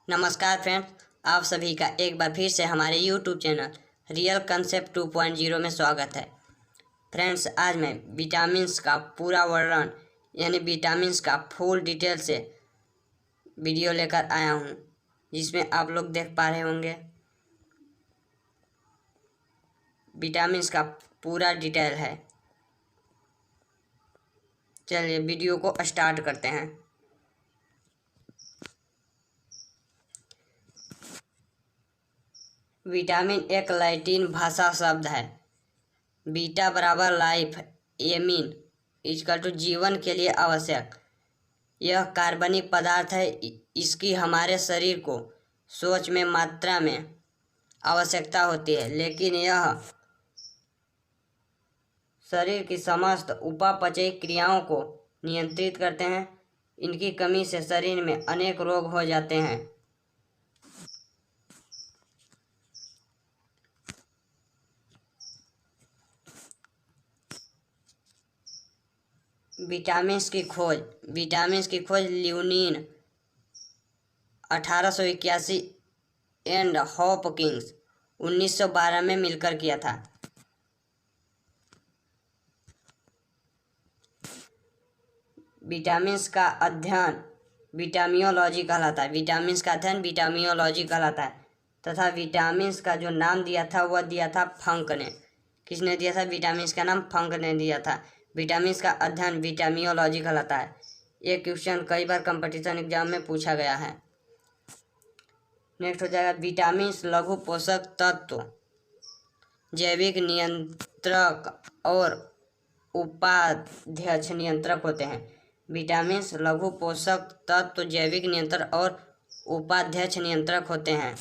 नमस्कार फ्रेंड्स, आप सभी का एक बार फिर से हमारे YouTube चैनल रियल कंसेप्ट 2.0 में स्वागत है। फ्रेंड्स, आज मैं विटामिन्स का पूरा वर्णन यानी विटामिन्स का फुल डिटेल से वीडियो लेकर आया हूँ, जिसमें आप लोग देख पा रहे होंगे विटामिन्स का पूरा डिटेल है। चलिए वीडियो को स्टार्ट करते हैं। विटामिन एक लैटिन भाषा शब्द है। बीटा बराबर लाइफ, एमीन इक्वल टू जीवन के लिए आवश्यक। यह कार्बनिक पदार्थ है। इसकी हमारे शरीर को सोच में मात्रा में आवश्यकता होती है, लेकिन यह शरीर की समस्त उपापचयी क्रियाओं को नियंत्रित करते हैं। इनकी कमी से शरीर में अनेक रोग हो जाते हैं। विटामिन्स की खोज ल्यूनीन 1881 एंड हॉपकिंस 1912 में मिलकर किया था। विटामिन्स का अध्ययन विटामियोलॉजी कहलाता है। विटामिन्स का अध्ययन विटामियोलॉजी कहलाता है तथा विटामिन्स का जो नाम दिया था वह दिया था फंक ने। किसने दिया था? विटामिन्स का नाम फंक ने दिया था। विटामिन्स का अध्ययन विटामियोलॉजी कहलाता है। ये क्वेश्चन कई बार कंपटीशन एग्जाम में पूछा गया है। नेक्स्ट हो जाएगा विटामिन्स लघु पोषक तत्व, जैविक नियंत्रक और उपाध्यक्ष नियंत्रक होते हैं। विटामिन्स लघु पोषक तत्व, जैविक नियंत्रक और उपाध्यक्ष नियंत्रक होते हैं।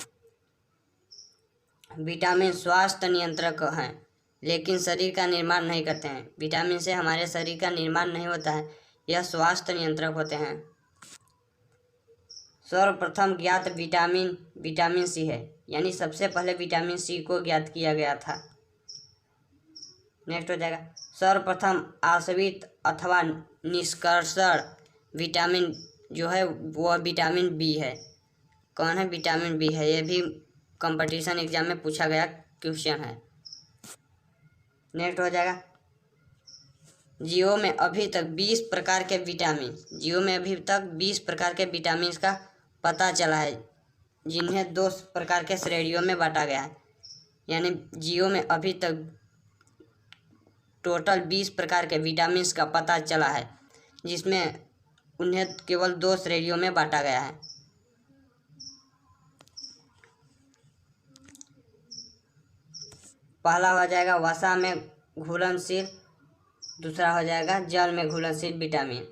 विटामिन स्वास्थ्य नियंत्रक हैं, लेकिन शरीर का निर्माण नहीं करते हैं। विटामिन से हमारे शरीर का निर्माण नहीं होता है, यह स्वास्थ्य नियंत्रक होते हैं। सर्वप्रथम ज्ञात विटामिन सी है, यानी सबसे पहले विटामिन सी को ज्ञात किया गया था। नेक्स्ट हो जाएगा सर्वप्रथम आश्रित अथवा निष्कर्षण विटामिन जो है वह विटामिन बी है। कौन है? विटामिन बी है। यह भी कंपटीशन एग्जाम में पूछा गया क्वेश्चन है। नेक्स्ट हो जाएगा जीवों में अभी तक 20 प्रकार के विटामिन का पता चला है, जिन्हें 2 प्रकार के श्रेणियों में बांटा गया है। यानी जीवों में अभी तक टोटल 20 प्रकार के विटामिन का पता चला है, जिसमें उन्हें केवल 2 श्रेणियों में बांटा गया है। पहला हो जाएगा वसा में घुलनशील, दूसरा हो जाएगा जल में घुलनशील विटामिन।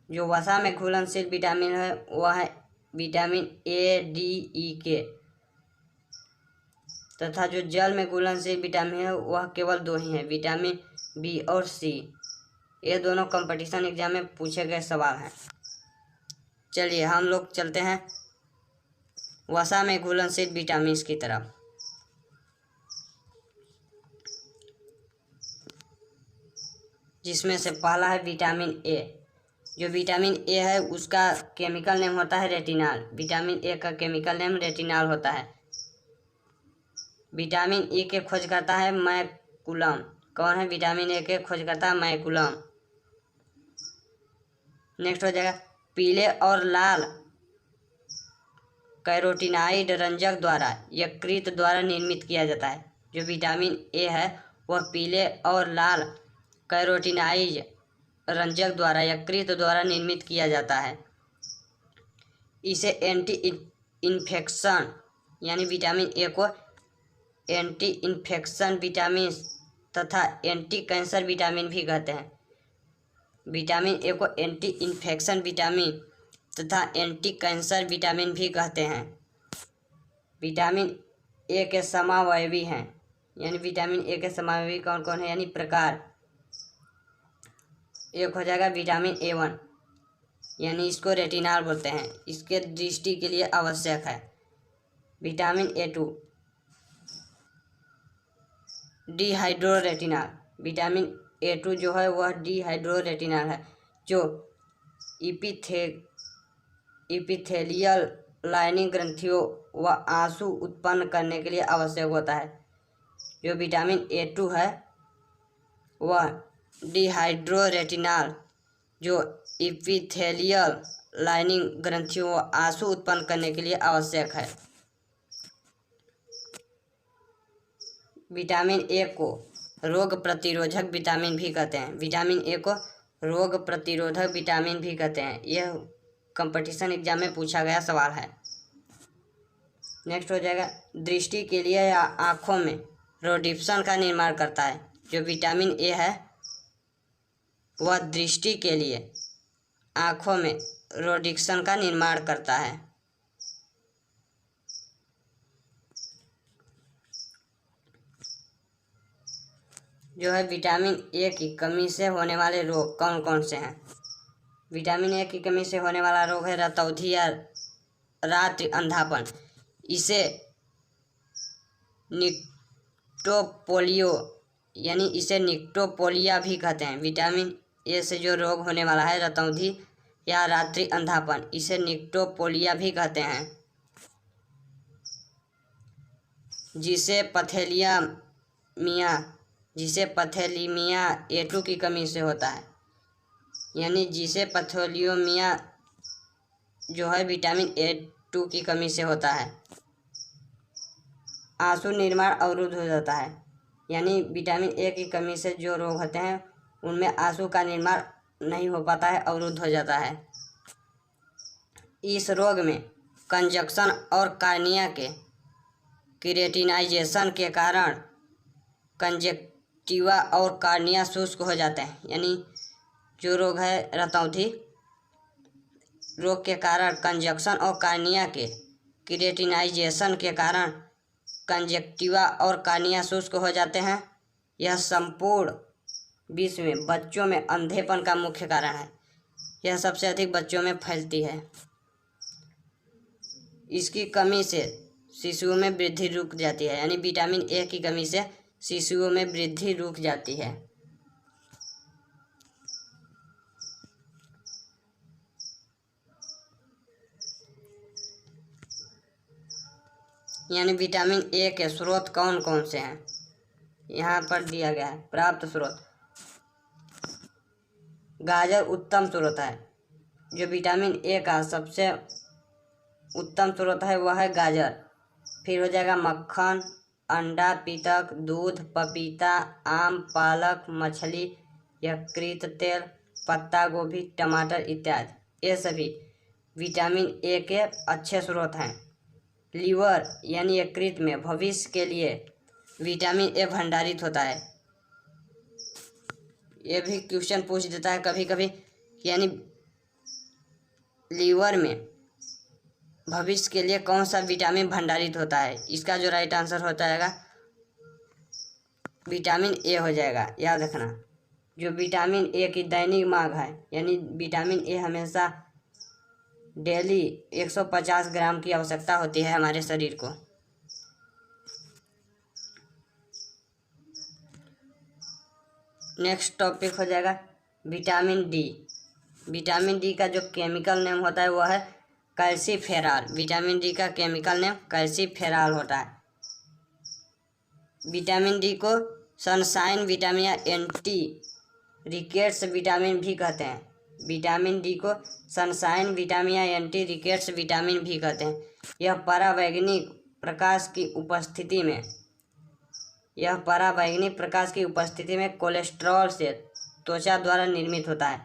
जो वसा में घुलनशील विटामिन है वह है विटामिन ए, डी, ई, के तथा जो जल में घुलनशील विटामिन है वह केवल 2 ही हैं, विटामिन बी और सी। ये दोनों कंपटीशन एग्जाम में पूछे गए सवाल हैं। चलिए हम लोग चलते हैं वसा में घुलनशील विटामिन की तरफ। जिसमें से पहला है विटामिन ए। जो विटामिन ए है उसका केमिकल नेम होता है रेटिनॉल। विटामिन ए का केमिकल नेम रेटिनॉल होता है। विटामिन ए के खोज करता है मैकुलम। कौन है? विटामिन ए के खोज करता है मैकुलम। नेक्स्ट हो जाएगा पीले और लाल कैरोटीनाइड रंजक द्वारा यकृत द्वारा निर्मित किया जाता है। जो विटामिन ए है वह पीले और लाल कैरोटीनाइड रंजक द्वारा यकृत द्वारा निर्मित किया जाता है। इसे एंटी इन्फेक्शन यानी विटामिन ए को एंटी इन्फेक्शन विटामिन तथा एंटी कैंसर विटामिन भी कहते हैं। विटामिन ए को एंटी इन्फेक्शन विटामिन तथा एंटी कैंसर विटामिन भी कहते हैं। विटामिन ए के समावयवी हैं, यानी विटामिन ए के समावयवी कौन कौन है यानी प्रकार। एक हो जाएगा विटामिन A1, यानी इसको रेटिनॉल बोलते हैं, इसके दृष्टि के लिए आवश्यक है। Vitamin A2 डिहाइड्रोरेटिनॉल। विटामिन A2 जो है वह डिहाइड्रोरेटिनॉल है, जो इपिथेलियल लाइनिंग ग्रंथियों व आंसू उत्पन्न करने के लिए आवश्यक होता है। जो विटामिन A2 है वह डिहाइड्रोरेटिनॉल जो इपिथेलियल लाइनिंग ग्रंथियों व आंसू उत्पन्न करने के लिए आवश्यक है। विटामिन ए को रोग प्रतिरोधक विटामिन भी कहते हैं। विटामिन ए को रोग प्रतिरोधक विटामिन भी कहते हैं। यह कंपटीशन एग्जाम में पूछा गया सवाल है। नेक्स्ट हो जाएगा, दृष्टि के लिए या आँखों में रोडिप्सन का निर्माण करता है। जो विटामिन ए है वह दृष्टि के लिए आँखों में रोडिप्सन का निर्माण करता है। जो है विटामिन ए की कमी से होने वाले रोग कौन कौन से हैं। विटामिन ए की कमी से होने वाला रोग है रतौंधी या रात्रि अंधापन। इसे निक्टोपोलियो यानी इसे निक्टोपोलिया भी कहते हैं। विटामिन ए से जो रोग होने वाला है रतौंधी या रात्रि अंधापन, इसे निक्टोपोलिया भी कहते हैं। जिसे पैथेलीमिया A2 की कमी से होता है, यानी जिसे पैथेलीमिया जो है विटामिन A2 की कमी से होता है। आंसू निर्माण अवरुद्ध हो जाता है, यानी विटामिन ए की कमी से जो रोग होते हैं उनमें आंसू का निर्माण नहीं हो पाता है, अवरुद्ध हो जाता है। इस रोग में कंजक्शन और कार्निया के केरेटिनाइजेशन के कारण कंजक्टिवा और कार्निया शुष्क हो जाते हैं। यानी जो रोग है रतौंधी रोग के कारण कंजक्शन और कार्निया के केरेटिनाइजेशन के कारण कंजक्टिवा और कार्निया शुष्क हो जाते हैं। यह संपूर्ण विश्व में बच्चों में अंधेपन का मुख्य कारण है। यह सबसे अधिक बच्चों में फैलती है। इसकी कमी से शिशुओं में वृद्धि रुक जाती है, यानी विटामिन ए की कमी से शिशुओं में वृद्धि रुक जाती है। यानी विटामिन ए के स्रोत कौन कौन से हैं, यहाँ पर दिया गया है। प्राप्त स्रोत, गाजर उत्तम स्रोत है। जो विटामिन ए का सबसे उत्तम स्रोत है वह है गाजर। फिर हो जाएगा मक्खन, अंडा, पितक, दूध, पपीता, आम, पालक, मछली, यकृत तेल, पत्ता गोभी, टमाटर इत्यादि। ये सभी विटामिन ए के अच्छे स्रोत हैं। लीवर यानी यकृत में भविष्य के लिए विटामिन ए भंडारित होता है। ये भी क्वेश्चन पूछ देता है कभी कभी, यानी लीवर में भविष्य के लिए कौन सा विटामिन भंडारित होता है। इसका जो राइट आंसर हो जाएगा विटामिन ए हो जाएगा, याद रखना। जो विटामिन ए की दैनिक मांग है, यानी विटामिन ए हमेशा डेली 150 ग्राम की आवश्यकता होती है हमारे शरीर को। नेक्स्ट टॉपिक हो जाएगा विटामिन डी। विटामिन डी का जो केमिकल नेम होता है वह है कैल्सीफेरॉल। विटामिन डी का केमिकल नेम कैल्सीफेरॉल होता है। विटामिन डी को सनशाइन विटामिन या एंटी रिकेट्स विटामिन भी कहते हैं। विटामिन डी को सनशाइन विटामिन या एंटी रिकेट्स विटामिन भी कहते हैं। यह पराबैंगनी प्रकाश की उपस्थिति में कोलेस्ट्रॉल से त्वचा द्वारा निर्मित होता है।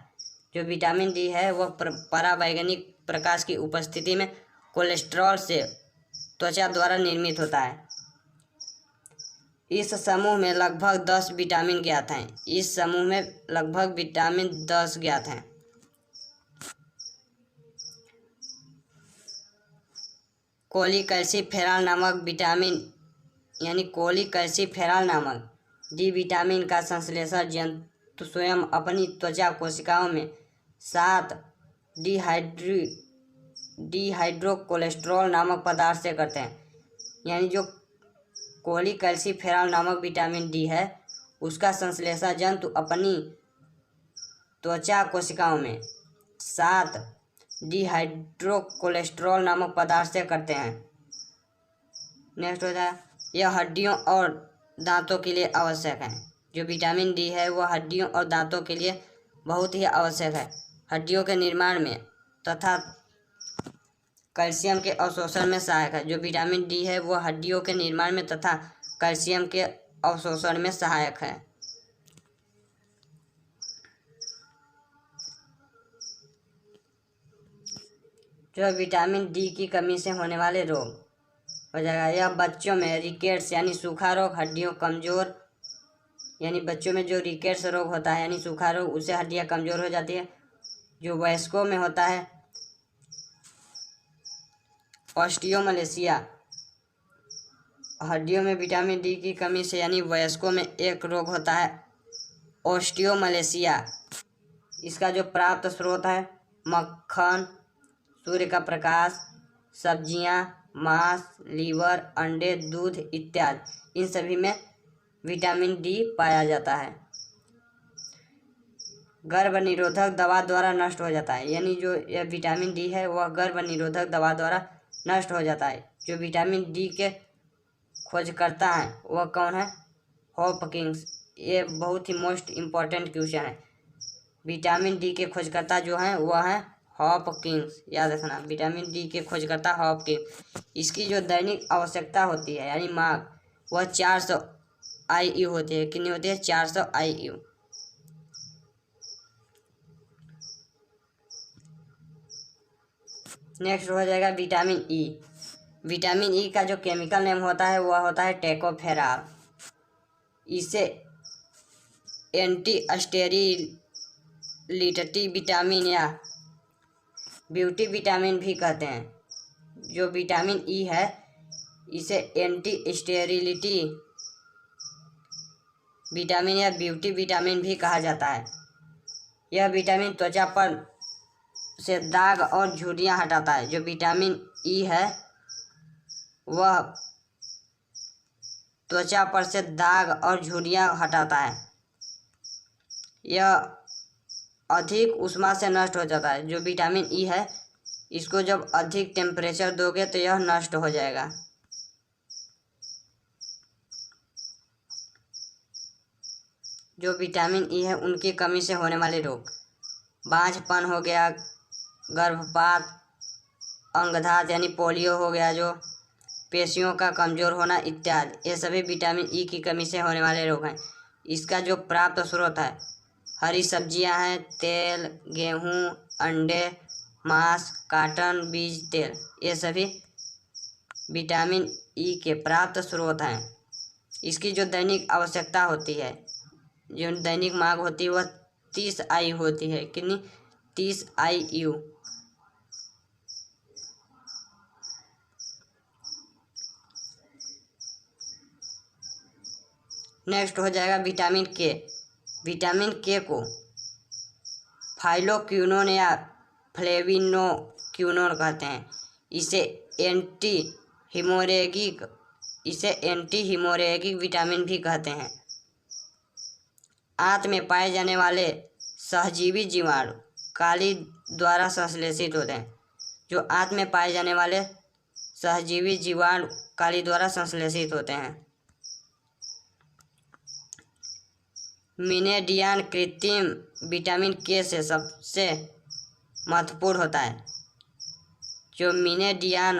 जो विटामिन डी है वह पराबैंगनी प्रकाश की उपस्थिति में कोलेस्ट्रॉल से त्वचा द्वारा निर्मित होता है। इस समूह में लगभग 10 विटामिन ज्ञात हैं। कोलीकैल्सीफेरॉल नामक विटामिन यानी कोलीकैल्सीफेरॉल नामक डी विटामिन का संश्लेषण जंतु स्वयं अपनी त्वचा कोशिकाओं में 7 डिहाइड्रोकोलेस्ट्रॉल नामक पदार्थ से करते हैं। यानी जो कोलीकैल्सीफेरॉल नामक विटामिन डी है उसका संश्लेषण जंतु अपनी त्वचा कोशिकाओं में 7 डिहाइड्रोकोलेस्ट्रॉल नामक पदार्थ से करते हैं। नेक्स्ट होता है यह हड्डियों और दांतों के लिए आवश्यक है। जो विटामिन डी है वह हड्डियों और दांतों के लिए बहुत ही आवश्यक है। हड्डियों के निर्माण में तथा कैल्शियम के अवशोषण में सहायक है। जो विटामिन डी है वह हड्डियों के निर्माण में तथा कैल्शियम के अवशोषण में सहायक है। जो विटामिन डी की कमी से होने वाले रोग हो जाएगा। यह बच्चों में रिकेट्स यानी सूखा रोग, हड्डियों कमजोर यानी बच्चों में जो रिकेट्स रोग होता है यानी सूखा रोग, उससे हड्डियां कमजोर हो जाती है। जो वयस्कों में होता है ऑस्टियोमलेशिया, हड्डियों में विटामिन डी की कमी से यानी वयस्कों में एक रोग होता है ऑस्टियोमलेशिया। इसका जो प्राप्त स्रोत है मक्खन, सूर्य का प्रकाश, सब्जियां, मांस, लीवर, अंडे, दूध इत्यादि, इन सभी में विटामिन डी पाया जाता है। गर्भ निरोधक दवा द्वारा नष्ट हो जाता है, यानी जो यह विटामिन डी है वह गर्भ निरोधक दवा द्वारा नष्ट हो जाता है। जो विटामिन डी के खोजकर्ता हैं वह कौन है? हॉपकिंस। ये बहुत ही मोस्ट इम्पॉर्टेंट क्वेश्चन है। विटामिन डी के खोजकर्ता जो हैं वह हैं हॉपकिंस, याद रखना। विटामिन डी के खोजकर्ता हॉपकिंस। इसकी जो दैनिक आवश्यकता होती है यानी मांग वह 400 IU होती है। कितनी होती है? 400 IU। नेक्स्ट हो जाएगा विटामिन ई। विटामिन ई का जो केमिकल नेम होता है वह होता है टेकोफेराल। इसे एंटी स्टेरिलिटी विटामिन या ब्यूटी विटामिन भी कहते हैं। जो विटामिन ई है इसे एंटी स्टेरिलिटी विटामिन या ब्यूटी विटामिन भी कहा जाता है। यह विटामिन त्वचा पर से दाग और झुर्रियाँ हटाता है। जो विटामिन ई है वह त्वचा पर से दाग और झुर्रियाँ हटाता है। यह अधिक ऊष्मा से नष्ट हो जाता है। जो विटामिन ई है इसको जब अधिक टेम्परेचर दोगे तो यह नष्ट हो जाएगा। जो विटामिन ई है उनकी कमी से होने वाले रोग, बांझपन हो गया, गर्भपात, अंगघात यानी पोलियो हो गया, जो पेशियों का कमज़ोर होना इत्यादि, ये सभी विटामिन ई की कमी से होने वाले रोग हैं। इसका जो प्राप्त स्रोत है हरी सब्जियां हैं, तेल, गेहूं, अंडे, मांस, कॉटन, बीज तेल, ये सभी विटामिन ई के प्राप्त स्रोत हैं। इसकी जो दैनिक आवश्यकता होती है, जो दैनिक मांग होती है वह 30 IU होती है। कितनी? 30 IU। नेक्स्ट हो जाएगा विटामिन के। विटामिन के को फाइलोक्विनोन या फ्लेविनोक्विनोन कहते हैं। इसे एंटी हीमोरेगिक विटामिन भी कहते हैं। आंत में पाए जाने वाले सहजीवी जीवाणु काली द्वारा संश्लेषित होते हैं। जो आंत में पाए जाने वाले सहजीवी जीवाणु काली द्वारा संश्लेषित होते हैं। मिनेडियन कृत्रिम विटामिन के से सबसे महत्वपूर्ण होता है। जो मिनेडियन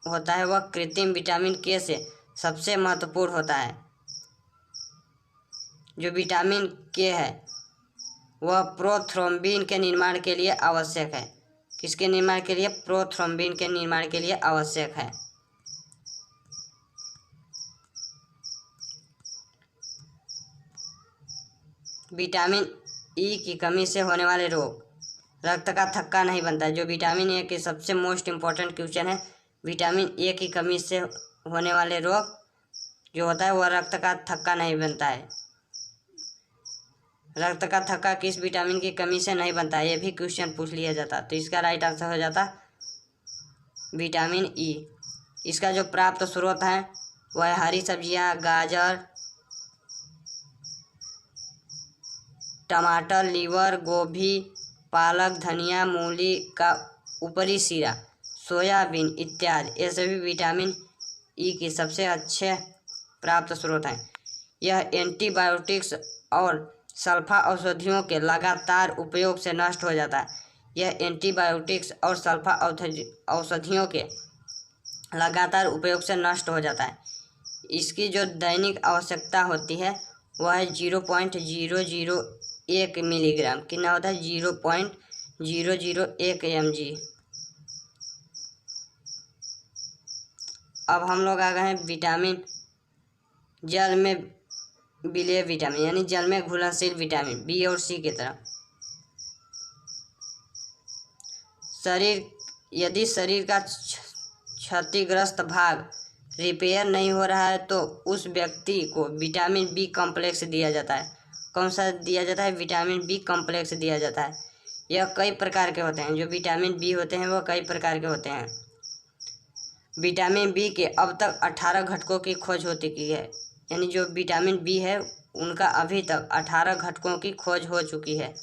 होता है वह कृत्रिम विटामिन के से सबसे महत्वपूर्ण होता है। जो विटामिन के है वह प्रोथ्रोम्बिन के निर्माण के लिए आवश्यक है। किसके निर्माण के लिए? प्रोथ्रोम्बिन के निर्माण के लिए आवश्यक है। विटामिन ई की कमी से होने वाले रोग, रक्त का थक्का नहीं बनता है। जो विटामिन ए के सबसे मोस्ट इम्पॉर्टेंट क्वेश्चन है। विटामिन ए की कमी से होने वाले रोग जो होता है वह रक्त का थक्का नहीं बनता है। रक्त का थक्का किस विटामिन की कमी से नहीं बनता है, ये भी क्वेश्चन पूछ लिया जाता। तो इसका राइट आंसर हो जाता विटामिन ई। इसका जो प्राप्त स्रोत है वह हरी सब्जियां, गाजर, टमाटर, लीवर, गोभी, पालक, धनिया, मूली का ऊपरी सिरा, सोयाबीन इत्यादि ये सभी विटामिन ई के सबसे अच्छे प्राप्त स्रोत हैं। यह एंटीबायोटिक्स और सल्फा औषधियों के लगातार उपयोग से नष्ट हो जाता है। यह एंटीबायोटिक्स और सल्फा औषधियों के लगातार उपयोग से नष्ट हो जाता है। इसकी जो दैनिक आवश्यकता होती है वह है 0.001 मिलीग्राम। कितना होता है? 0.001 mg। अब हम लोग आ गए हैं विटामिन जल में विलेय विटामिन, यानी जल में घुलनशील विटामिन बी और सी की तरफ। यदि शरीर का क्षतिग्रस्त भाग रिपेयर नहीं हो रहा है तो उस व्यक्ति को विटामिन बी कॉम्प्लेक्स दिया जाता है। कौन सा दिया जाता है? विटामिन बी कॉम्प्लेक्स दिया जाता है। यह कई प्रकार के होते हैं। जो विटामिन बी होते हैं वह कई प्रकार के होते हैं। विटामिन बी के अब तक 18 घटकों की खोज हो चुकी है, यानी जो विटामिन बी है उनका अभी तक 18 घटकों की खोज हो चुकी है।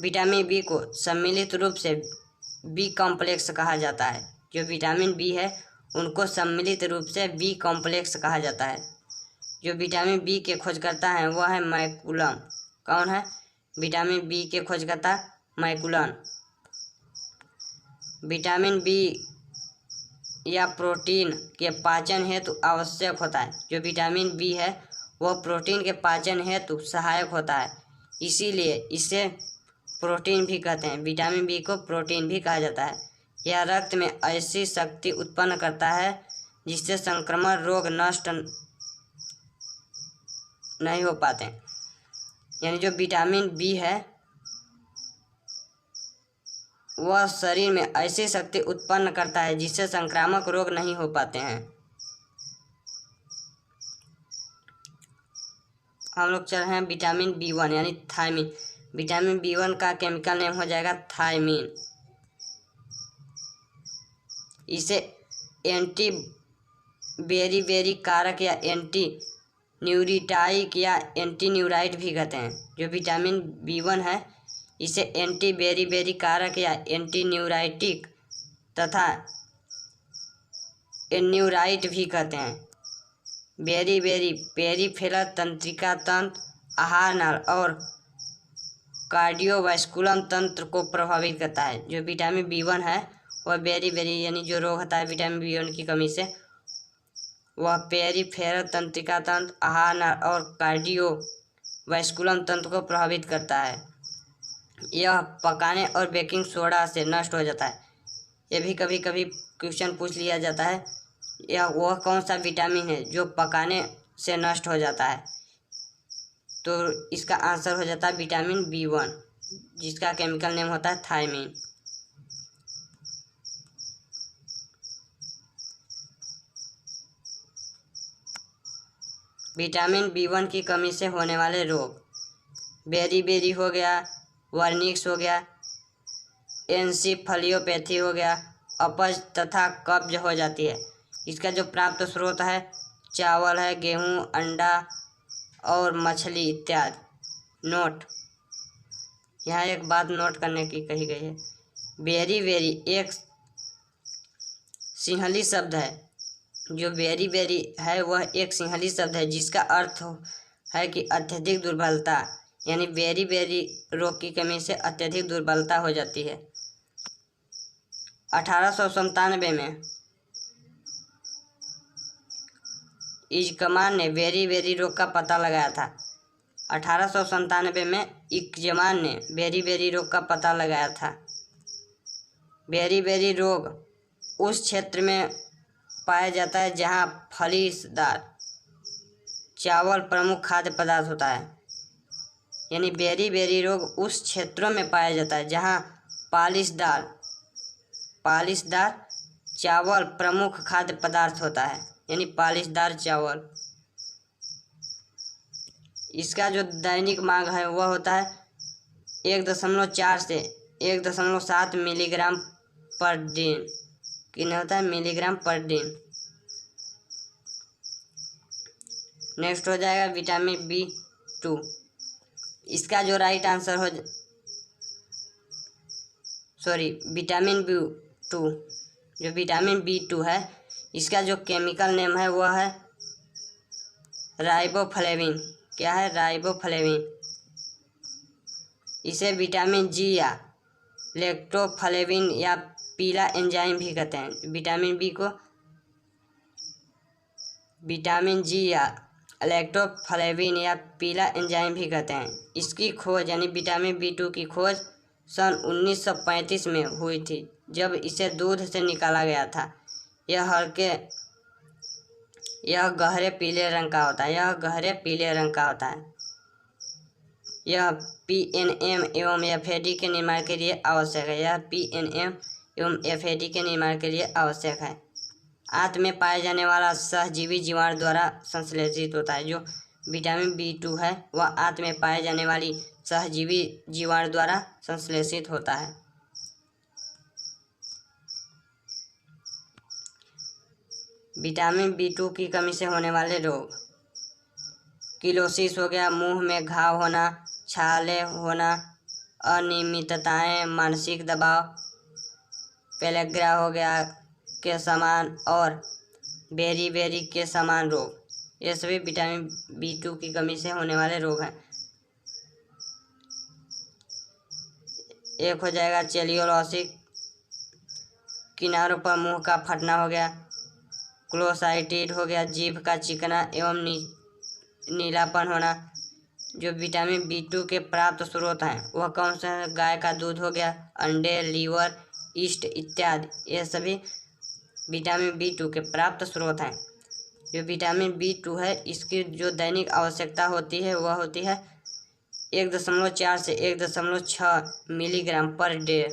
विटामिन बी को सम्मिलित रूप से बी कॉम्प्लेक्स कहा जाता है। जो विटामिन बी है उनको सम्मिलित रूप से बी कॉम्प्लेक्स कहा जाता है। जो विटामिन बी के खोजकर्ता हैं वह है मैकुलम। कौन है? विटामिन बी के खोजकर्ता मैकुलन। विटामिन बी या प्रोटीन के पाचन हेतु आवश्यक होता है। जो विटामिन बी है वह प्रोटीन के पाचन हेतु सहायक होता है, इसीलिए इसे प्रोटीन भी कहते हैं। विटामिन बी को प्रोटीन भी कहा जाता है। यह रक्त में ऐसी शक्ति उत्पन्न करता है जिससे संक्रमण रोग नष्ट नहीं हो पाते। यानी जो विटामिन बी है वह शरीर में ऐसी शक्ति उत्पन्न करता है जिससे संक्रामक रोग नहीं हो पाते हैं। हम लोग चल रहे हैं विटामिन बी1 यानी थायमीन। विटामिन बी1 का केमिकल नेम हो जाएगा थायमीन। इसे एंटी बेरी कारक या एंटी न्यूरिटाइक या एंटी न्यूराइट भी कहते हैं। जो विटामिन बी1 है इसे एंटी बेरी कारक या एंटी न्यूराइटिक तथा एन्यूराइट भी कहते हैं। पेरीफेरल तंत्रिका तंत्र, आहार नाल और कार्डियोवैस्कुलर तंत्र को प्रभावित करता है। जो विटामिन बी1 है वह यानी जो रोग होता है विटामिन बी1 की कमी से वह पेरीफेरल तंत्रिका तंत्र, आहार नाल और कार्डियोवैस्कुलर तंत्र को प्रभावित करता है। यह पकाने और बेकिंग सोडा से नष्ट हो जाता है। यह भी कभी कभी क्वेश्चन पूछ लिया जाता है, यह वह कौन सा विटामिन है जो पकाने से नष्ट हो जाता है? तो इसका आंसर हो जाता है विटामिन बी1, जिसका केमिकल नेम होता है थायमीन। विटामिन बी1 की कमी से होने वाले रोग, बेरी हो गया, वर्निक्स हो गया, एंसेफेलोपैथी हो गया, अपच तथा कब्ज हो जाती है। इसका जो प्राप्त स्रोत है चावल है, गेहूँ, अंडा और मछली इत्यादि। नोट, यहाँ एक बात नोट करने की कही गई है। बेरी एक सिंहली शब्द है। जो बेरी है वह एक सिंहली शब्द है जिसका अर्थ है कि अत्यधिक दुर्बलता, यानी बेरी रोग की कमी से अत्यधिक दुर्बलता हो जाती है। 1897 में इज़कमान ने बेरी रोग का पता लगाया था। 1897 में इज़कमान ने बेरी रोग का पता लगाया था। बेरी रोग उस क्षेत्र में पाया जाता है जहाँ फलीदार चावल प्रमुख खाद्य पदार्थ होता है। यानी बेरी रोग उस क्षेत्रों में पाया जाता है जहाँ पालिशदार चावल प्रमुख खाद्य पदार्थ होता है, यानी पालिशदार चावल। इसका जो दैनिक मांग है वह होता है 1.4 से 1.7 मिलीग्राम पर दिन। कितना होता है? मिलीग्राम पर दिन। नेक्स्ट हो जाएगा विटामिन बी2। इसका जो राइट आंसर विटामिन B2, जो विटामिन B2 है, इसका जो केमिकल नेम है वह है राइबोफ्लेविन। क्या है? राइबोफ्लेविन। इसे विटामिन जी या लेक्टोफ्लेविन या पीला एंजाइम भी कहते हैं। विटामिन बी को विटामिन जी या लेक्टोफ्लेविन या पीला एंजाइम भी कहते हैं। इसकी खोज यानी विटामिन B2 की खोज सन 1935 में हुई थी, जब इसे दूध से निकाला गया था। यह गहरे पीले रंग का होता है। यह PNM एवं FAD के निर्माण के लिए आवश्यक है। आंत में पाए जाने वाला सहजीवी जीवाणु द्वारा संश्लेषित होता है। जो विटामिन B2 है वह आंत में पाए जाने वाली सहजीवी जीवाणु द्वारा संश्लेषित होता है। विटामिन B2 की कमी से होने वाले रोग: किलोसिस हो गया, मुंह में घाव होना, छाले होना, अनियमितताएं, मानसिक दबाव, पेलेग्रा हो गया के समान और बेरी के समान रोग, ये सभी विटामिन B2 की कमी से होने वाले रोग हैं। एक हो जाएगा चेलियोलोसिस, किनारों पर मुंह का फटना हो गया। क्लोसाइटिस हो गया, जीभ का चिकना एवं नीलापन होना। जो विटामिन B2 के प्राप्त स्रोत हैं वह कौन सा है? गाय का दूध हो गया, अंडे, लीवर, ईस्ट इत्यादि, ये सभी विटामिन B2 के प्राप्त स्रोत हैं। जो विटामिन B2 है इसकी जो दैनिक आवश्यकता होती है वह होती है 1.4 से 1.6 मिलीग्राम पर डे।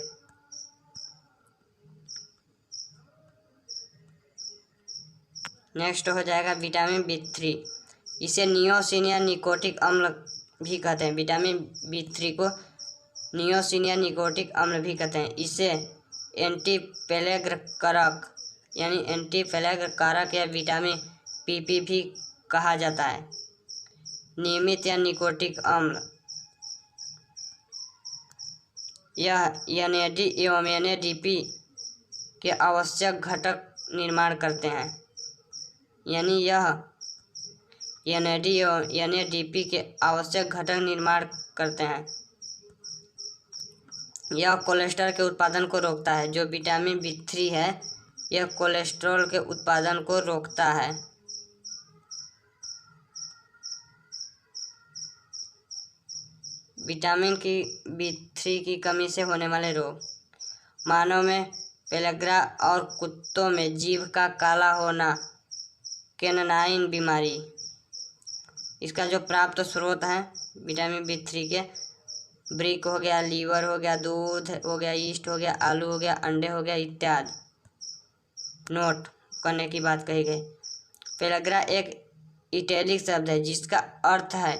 नेक्स्ट हो जाएगा विटामिन B3। इसे नियोसिन या निकोटिक अम्ल भी कहते हैं। विटामिन B3 को नियोसिन या निकोटिक अम्ल भी कहते हैं। इसे एंटीप्लेग कारक या विटामिन PP भी कहा जाता है। नियमित या निकोटिक अम्ल यह NAD एवं NADP के आवश्यक घटक निर्माण करते हैं। यानी यह NAD एवं NADP के आवश्यक घटक निर्माण करते हैं। यह कोलेस्ट्रॉल के उत्पादन को रोकता है। जो विटामिन B3 है यह कोलेस्ट्रॉल के उत्पादन को रोकता है। विटामिन B3 की कमी से होने वाले रोग: मानव में पेलेग्रा और कुत्तों में जीभ का काला होना, कैनाइन बीमारी। इसका जो प्राप्त स्रोत है विटामिन B3 के, ब्रिक हो गया, लीवर हो गया, दूध हो गया, ईस्ट हो गया, आलू हो गया, अंडे हो गया इत्यादि। नोट करने की बात कही गई। पेलेग्रा एक इटैलिक शब्द है जिसका अर्थ है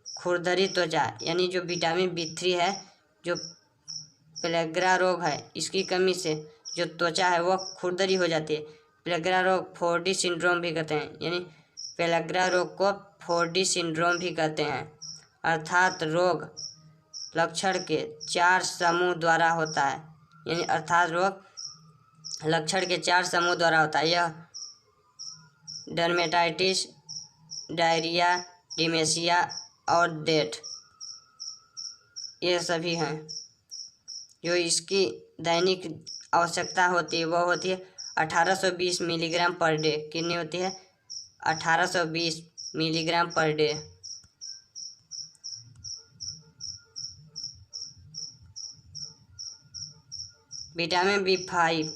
खुरदरी त्वचा। यानी जो विटामिन B3 है, जो पेलेग्रा रोग है इसकी कमी से जो त्वचा है वह खुरदरी हो जाती है। पेलेग्रा रोग 4D सिंड्रोम भी कहते हैं। यानी पेलेग्रा रोग को 4D सिंड्रोम भी कहते हैं। अर्थात रोग लक्षण के 4 समूह द्वारा होता है। यानी अर्थात रोग लक्षण के 4 समूह द्वारा होता है। यह डर्मेटाइटिस, डायरिया, डिमेंशिया और डेथ, ये सभी हैं। जो इसकी दैनिक आवश्यकता होती है वह होती है 1820 मिलीग्राम पर डे। कितनी होती है? 1820 milligram per day. Vitamin B5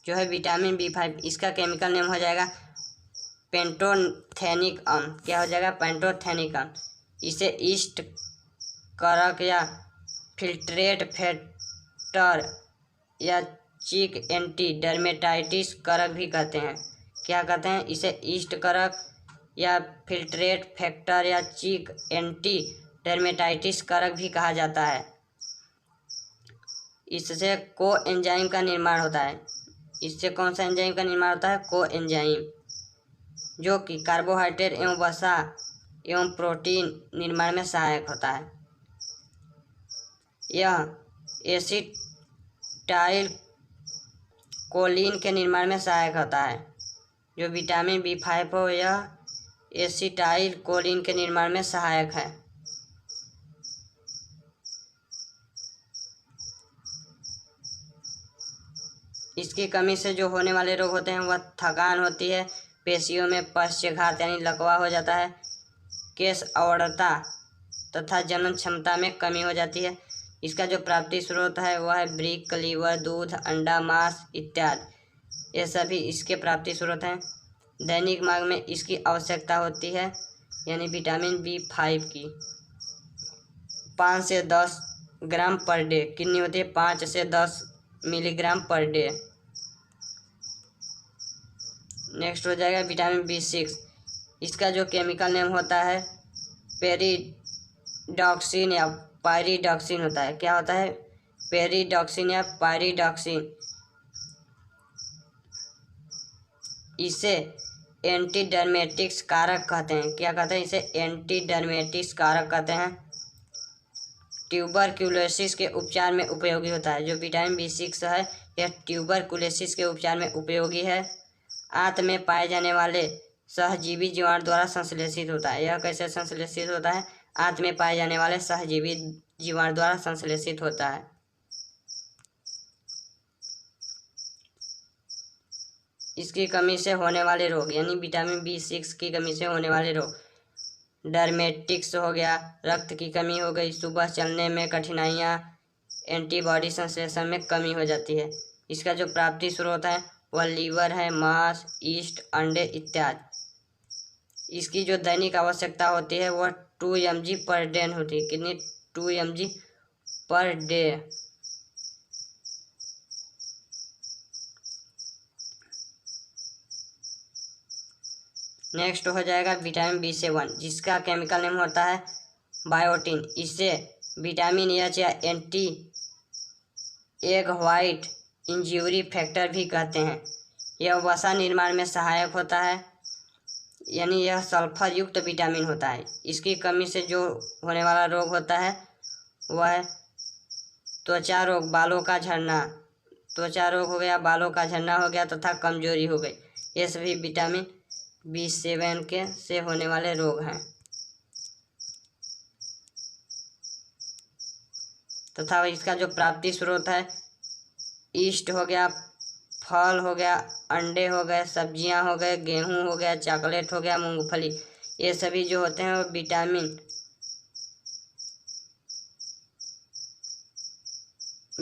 जो है विटामिन B5, इसका केमिकल नेम हो जाएगा पेंटोथेनिक अम्ल। क्या हो जाएगा? पेंटोथेनिक अम्ल। इसे ईस्ट कारक या फिल्ट्रेट फैक्टर या चीक एंटी डर्मेटाइटिस कारक भी कहते हैं। क्या कहते हैं? इसे ईस्ट कारक या फिल्ट्रेट फैक्टर या चीक एंटी डर्मेटाइटिस कारक भी कहा जाता है। इससे कोएंजाइम का निर्माण होता है। इससे कौन सा एंजाइम का निर्माण होता है? कोएंजाइम, जो कि कार्बोहाइड्रेट एवं वसा एवं प्रोटीन निर्माण में सहायक होता है। यह एसिड कोलिन के निर्माण में सहायक होता है। जो विटामिन B5 हो यह एसिटाइल कोलिन के निर्माण में सहायक है। इसकी कमी से जो होने वाले रोग होते हैं वह थकान होती है, पेशियों में पक्षाघात यानी लकवा हो जाता है, केश अवरता तथा जनन क्षमता में कमी हो जाती है। इसका जो प्राप्ति स्रोत है वह है वृक्क, लीवर, दूध, अंडा, मांस इत्यादि, ये सभी इसके प्राप्ति स्रोत हैं। दैनिक मांग में इसकी आवश्यकता होती है यानी विटामिन B5 की 5 से 10 ग्राम पर डे। कितनी होती है? 5 से 10 मिलीग्राम पर डे। नेक्स्ट हो जाएगा विटामिन B6। इसका जो केमिकल नेम होता है पेरिडॉक्सिन या पायरिडॉक्सिन होता है। क्या होता है? पेरिडॉक्सिन या पायरिडॉक्सिन। इसे एंटीडर्मेटिक्स कारक कहते हैं। क्या कहते हैं? इसे एंटीडर्मेटिक्स कारक कहते हैं। ट्यूबरक्यूलोसिस के उपचार में उपयोगी होता है। जो विटामिन B6 है यह ट्यूबरक्यूलोसिस के उपचार में उपयोगी है। आंत में पाए जाने वाले सहजीवी जीवाणु द्वारा संश्लेषित होता है। यह कैसे संश्लेषित होता है? आंत में पाए जाने वाले सहजीवी जीवाणु द्वारा संश्लेषित होता है। इसकी कमी से होने वाले रोग यानी विटामिन B6 की कमी से होने वाले रोग डर्मेटिक्स हो गया, रक्त की कमी हो गई, सुबह चलने में कठिनाइयाँ, एंटीबॉडी संश्लेषण में कमी हो जाती है। इसका जो प्राप्ति स्रोत है वह लीवर है, मांस, ईस्ट, अंडे इत्यादि। इसकी जो दैनिक आवश्यकता होती है वह 2 mg पर डे होती है। कितनी? 2 mg पर डे। नेक्स्ट हो जाएगा विटामिन B7 जिसका केमिकल नेम होता है बायोटिन। इसे विटामिन H या anti egg white injury factor भी कहते हैं। यह वसा निर्माण में सहायक होता है यानी यह सल्फर युक्त विटामिन होता है। इसकी कमी से जो होने वाला रोग होता है वह है त्वचा रोग, बालों का झड़ना। त्वचा रोग हो गया, बालों का झड़ना हो गया तथा कमजोरी हो गई। ये सभी विटामिन B7 के से होने वाले रोग हैं। तथा इसका जो प्राप्ति स्रोत है ईस्ट हो गया, फल हो गया, अंडे हो गए, सब्जियां हो गए, गेहूं हो गया, चॉकलेट हो गया, मूंगफली, ये सभी जो होते हैं वो विटामिन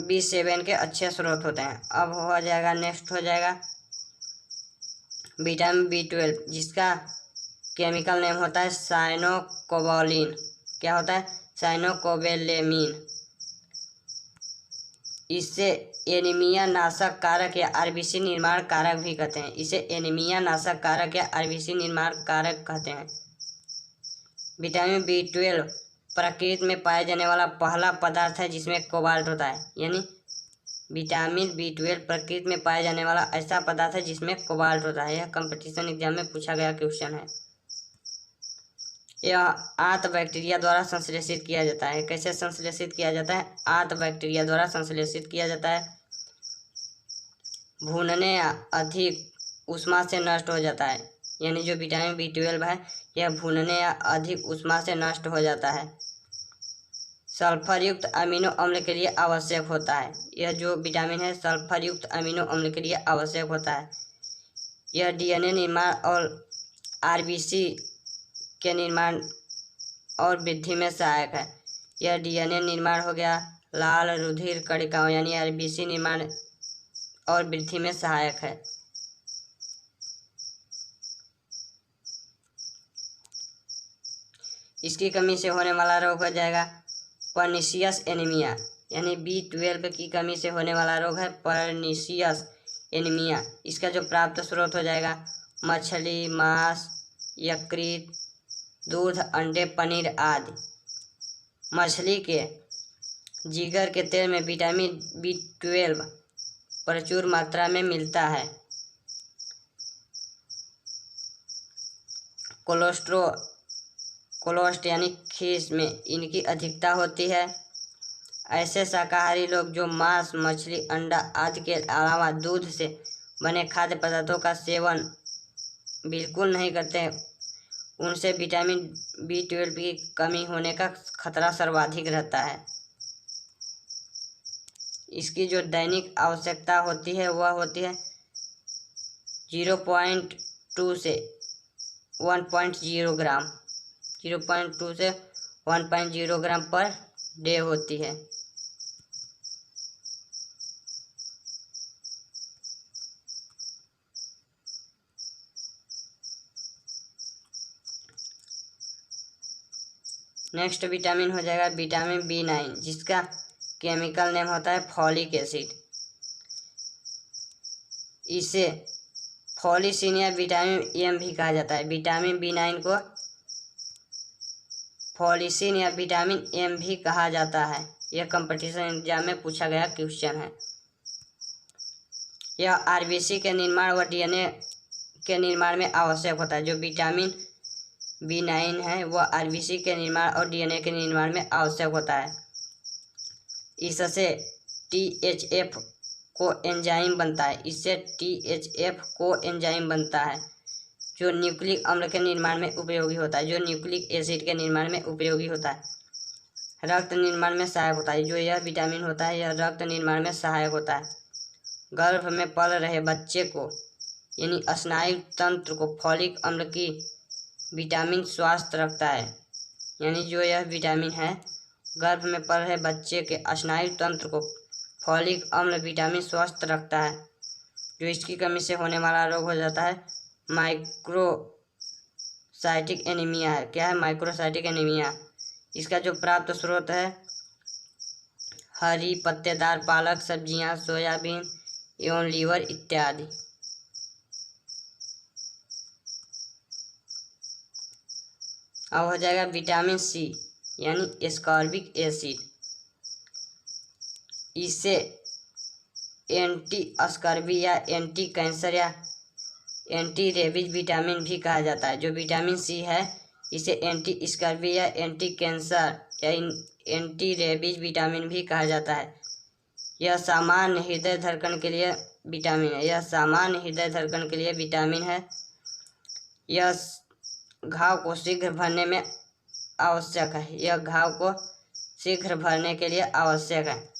B7 के अच्छे स्रोत होते हैं। अब हो जाएगा नेक्स्ट हो जाएगा विटामिन B12 जिसका केमिकल नेम होता है साइनोकोबालिन। क्या होता है? साइनोकोबेलेमिन। इसे एनीमिया नाशक कारक या आरबीसी निर्माण कारक भी कहते हैं। इसे एनीमिया नाशक कारक या आरबीसी निर्माण कारक कहते हैं। विटामिन B12 प्रकृति में पाए जाने वाला पहला पदार्थ है जिसमें कोबाल्ट होता है। यानी विटामिन B12 प्रकृति में पाए जाने वाला ऐसा पदार्थ है जिसमें कोबाल्ट होता है। यह कंपटीशन एग्जाम में पूछा गया क्वेश्चन है। यह आंत बैक्टीरिया द्वारा संश्लेषित किया जाता है। कैसे संश्लेषित किया जाता है? आंत बैक्टीरिया द्वारा संश्लेषित किया जाता है। भूनने या अधिक ऊष्मा से नष्ट हो जाता है। यानी जो विटामिन B12 है यह भूनने या अधिक ऊष्मा से नष्ट हो जाता है। सल्फर युक्त अमीनो अम्ल के लिए आवश्यक होता है। यह जो विटामिन है सल्फर युक्त अमीनो अम्ल के लिए आवश्यक होता है। यह DNA निर्माण और आरबीसी के निर्माण और वृद्धि में सहायक है। यह DNA निर्माण हो गया, लाल रुधिर कणिकाओं यानी आरबीसी निर्माण और वृद्धि में सहायक है। इसकी कमी से होने वाला रोग हो जाएगा पर्नीशियस एनीमिया। यानी B12 की कमी से होने वाला रोग है पर्नीशियस एनीमिया। इसका जो प्राप्त स्रोत हो जाएगा मछली, मांस, यकृत, दूध, अंडे, पनीर आदि। मछली के जिगर के तेल में विटामिन B12 प्रचुर मात्रा में मिलता है। कोलेस्ट यानी खीस में इनकी अधिकता होती है। ऐसे शाकाहारी लोग जो मांस, मछली, अंडा आदि के अलावा दूध से बने खाद्य पदार्थों का सेवन बिल्कुल नहीं करते, उनसे विटामिन B12 की कमी होने का खतरा सर्वाधिक रहता है। इसकी जो दैनिक आवश्यकता होती है वह होती है 0.2 से 1.0 ग्राम 0.2 से 1.0 ग्राम पर डे होती है। नेक्स्ट विटामिन हो जाएगा विटामिन B9, जिसका केमिकल नेम होता है फॉलिक एसिड। इसे फॉलिसिन या विटामिन एम भी कहा जाता है। विटामिन B9 को फॉलिसिन या विटामिन एम भी कहा जाता है। यह कंपटीशन एग्जाम में पूछा गया क्वेश्चन है। यह आरबीसी के निर्माण व DNA के निर्माण में आवश्यक होता है। जो विटामिन B9 है वह आरबीसी के निर्माण और DNA के निर्माण में आवश्यक होता है। इससे THF को एंजाइम बनता है। इससे THF को एंजाइम बनता है जो न्यूक्लिक अम्ल के निर्माण में उपयोगी होता है, जो न्यूक्लिक एसिड के निर्माण में उपयोगी होता है। रक्त निर्माण में सहायक होता है। जो यह विटामिन होता है यह रक्त निर्माण में सहायक होता है। गर्भ में पल रहे बच्चे को यानी स्नायु तंत्र को फॉलिक अम्ल की विटामिन स्वस्थ रखता है। यानी जो यह विटामिन है गर्भ में पल रहे बच्चे के स्नायु तंत्र को फॉलिक अम्ल विटामिन स्वस्थ रखता है। जो इसकी कमी से होने वाला रोग हो जाता है माइक्रोसाइटिक एनीमिया है। क्या है? Microcytic anaemia. इसका जो प्राप्त स्रोत है हरी पत्तेदार पालक सब्जियां, सोयाबीन एवं लीवर इत्यादि। अब हो जाएगा विटामिन C यानी एस्कॉर्बिक एसिड। इसे एंटी स्कर्वी या एंटी कैंसर या एंटी रेबीज विटामिन भी कहा जाता है। जो विटामिन C है इसे एंटी स्कर्वी या एंटी कैंसर या एंटी रेबीज विटामिन भी कहा जाता है। यह सामान्य हृदय धड़कन के लिए विटामिन है। यह सामान्य हृदय धड़कन के लिए विटामिन है। यह घाव को शीघ्र भरने में आवश्यक है। यह घाव को शीघ्र भरने के लिए आवश्यक है।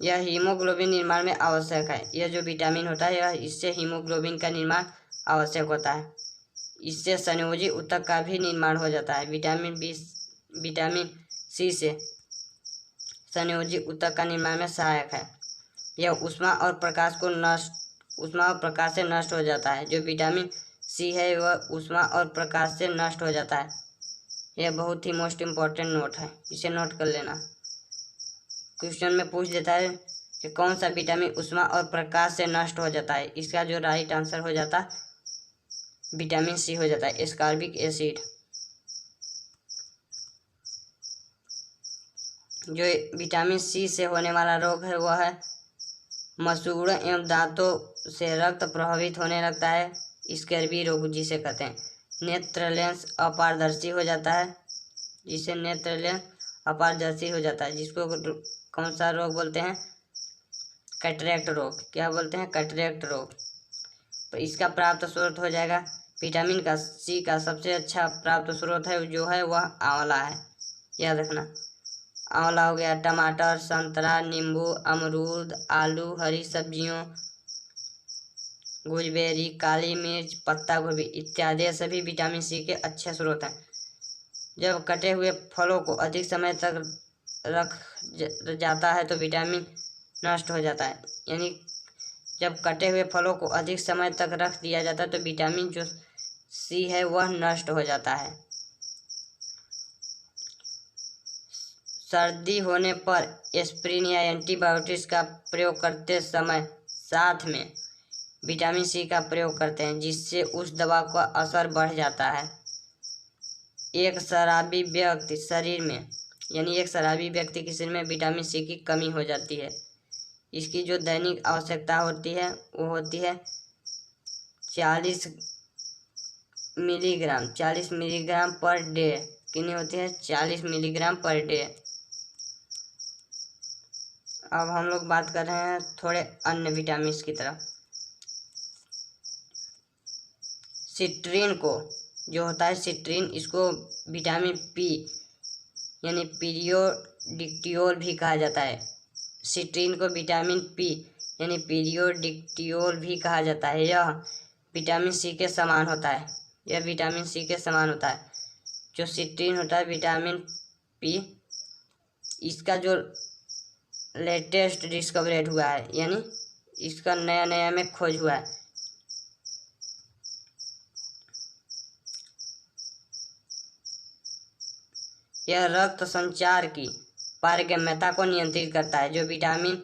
यह हीमोग्लोबिन निर्माण में आवश्यक है। यह जो विटामिन होता है यह इससे हीमोग्लोबिन का निर्माण आवश्यक होता है। इससे संयोजी ऊतक का भी निर्माण हो जाता है। विटामिन C से संयोजी ऊतक का निर्माण में सहायक है। यह ऊष्मा और प्रकाश से नष्ट हो जाता है। जो विटामिन C है वह ऊष्मा और प्रकाश से नष्ट हो जाता है। यह बहुत ही मोस्ट इम्पॉर्टेंट नोट है, इसे नोट कर लेना। क्वेश्चन में पूछ देता है कि कौन सा विटामिन ऊष्मा और प्रकाश से नष्ट हो जाता है। इसका जो राइट आंसर हो जाता है विटामिन C हो जाता है, एस्कॉर्बिक एसिड। जो विटामिन C से होने वाला रोग है वह है मसूड़ों एवं दांतों से रक्त प्रभावित होने लगता है, स्कर्वी रोग जिसे कहते हैं। नेत्र लेंस अपारदर्शी हो जाता है, जिसे नेत्र लेंस अपारदर्शी हो जाता है, जिसको कौन सा रोग बोलते हैं? कैटरेक्ट रोग। क्या बोलते हैं? कैटरेक्ट रोग। तो इसका प्राप्त स्रोत हो जाएगा विटामिन का C का सबसे अच्छा प्राप्त स्रोत है जो है वह आंवला है। याद रखना, आंवला हो गया, टमाटर, संतरा, नींबू, अमरूद, आलू, हरी सब्जियों, गुजबेरी, काली मिर्च, पत्ता गोभी इत्यादि सभी विटामिन C के अच्छे स्रोत हैं। जब कटे हुए फलों को अधिक समय तक रख जाता है तो विटामिन नष्ट हो जाता है। यानी जब कटे हुए फलों को अधिक समय तक रख दिया जाता है तो विटामिन जो C है वह नष्ट हो जाता है। सर्दी होने पर एस्प्रिन या एंटीबायोटिक्स का प्रयोग करते समय साथ में विटामिन C का प्रयोग करते हैं, जिससे उस दवा का असर बढ़ जाता है। एक शराबी व्यक्ति के शरीर में विटामिन C की कमी हो जाती है। इसकी जो दैनिक आवश्यकता होती है वो होती है 40 मिलीग्राम पर डे। कितनी होती है? 40 मिलीग्राम पर डे। अब हम लोग बात कर रहे हैं थोड़े अन्य विटामिन की तरफ। सिट्रीन को जो होता है सिट्रीन, इसको विटामिन पी यानी पीरियोडिक्टियोल भी कहा जाता है। सिट्रीन को विटामिन पी यानी पीरियोडिक्टियोल भी कहा जाता है। यह विटामिन सी के समान होता है। यह विटामिन सी के समान होता है। जो सिट्रीन होता है विटामिन पी, इसका जो लेटेस्ट डिस्कवरेड हुआ है, यानी इसका नया नया में खोज हुआ है। यह रक्त संचार की पारगम्यता को नियंत्रित करता है। जो विटामिन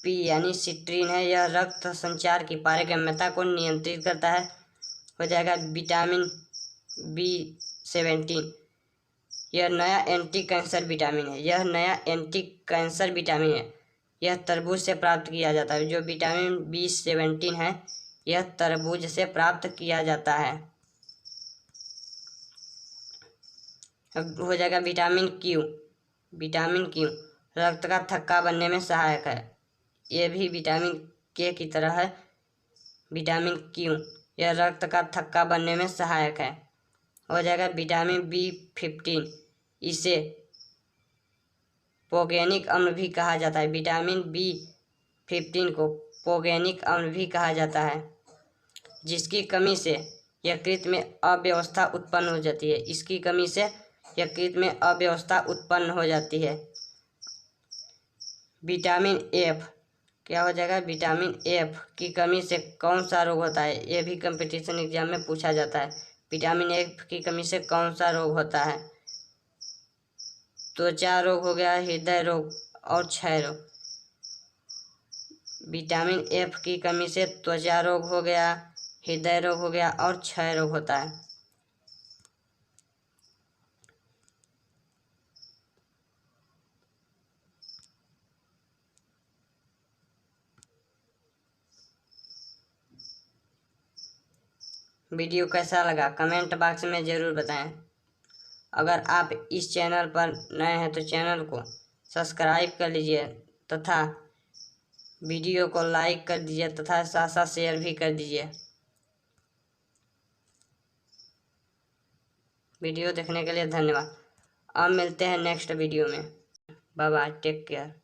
पी यानी सिट्रीन है, यह रक्त संचार की पारगम्यता को नियंत्रित करता है। हो जाएगा विटामिन B17। यह नया एंटी कैंसर विटामिन है। यह नया एंटी कैंसर विटामिन है। यह तरबूज से प्राप्त किया जाता है। जो विटामिन B17 है, यह तरबूज से प्राप्त किया जाता है। अब हो जाएगा विटामिन क्यू। विटामिन क्यू रक्त का थक्का बनने में सहायक है। यह भी विटामिन के की तरह है। विटामिन क्यू यह रक्त का थक्का बनने में सहायक है। हो जाएगा विटामिन B15। इसे पोगेनिक अम्ल भी कहा जाता है। विटामिन B15 को पोगेनिक अम्ल भी कहा जाता है, जिसकी कमी से यकृत में अव्यवस्था उत्पन्न हो जाती है। इसकी कमी से यकृत में अव्यवस्था उत्पन्न हो जाती है। विटामिन एफ क्या हो जाएगा? विटामिन एफ की कमी से कौन सा रोग होता है? यह भी कंपटीशन एग्जाम में पूछा जाता है। विटामिन एफ की कमी से कौन सा रोग होता है? त्वचा रोग हो गया, हृदय रोग और क्षय रोग। विटामिन एफ की कमी से त्वचा रोग हो गया, हृदय रोग हो गया और क्षय रोग होता है। वीडियो कैसा लगा कमेंट बॉक्स में ज़रूर बताएं। अगर आप इस चैनल पर नए हैं तो चैनल को सब्सक्राइब कर लीजिए तथा वीडियो को लाइक कर दीजिए तथा साथ साथ शेयर भी कर दीजिए। वीडियो देखने के लिए धन्यवाद। अब मिलते हैं नेक्स्ट वीडियो में। Bye bye, take care.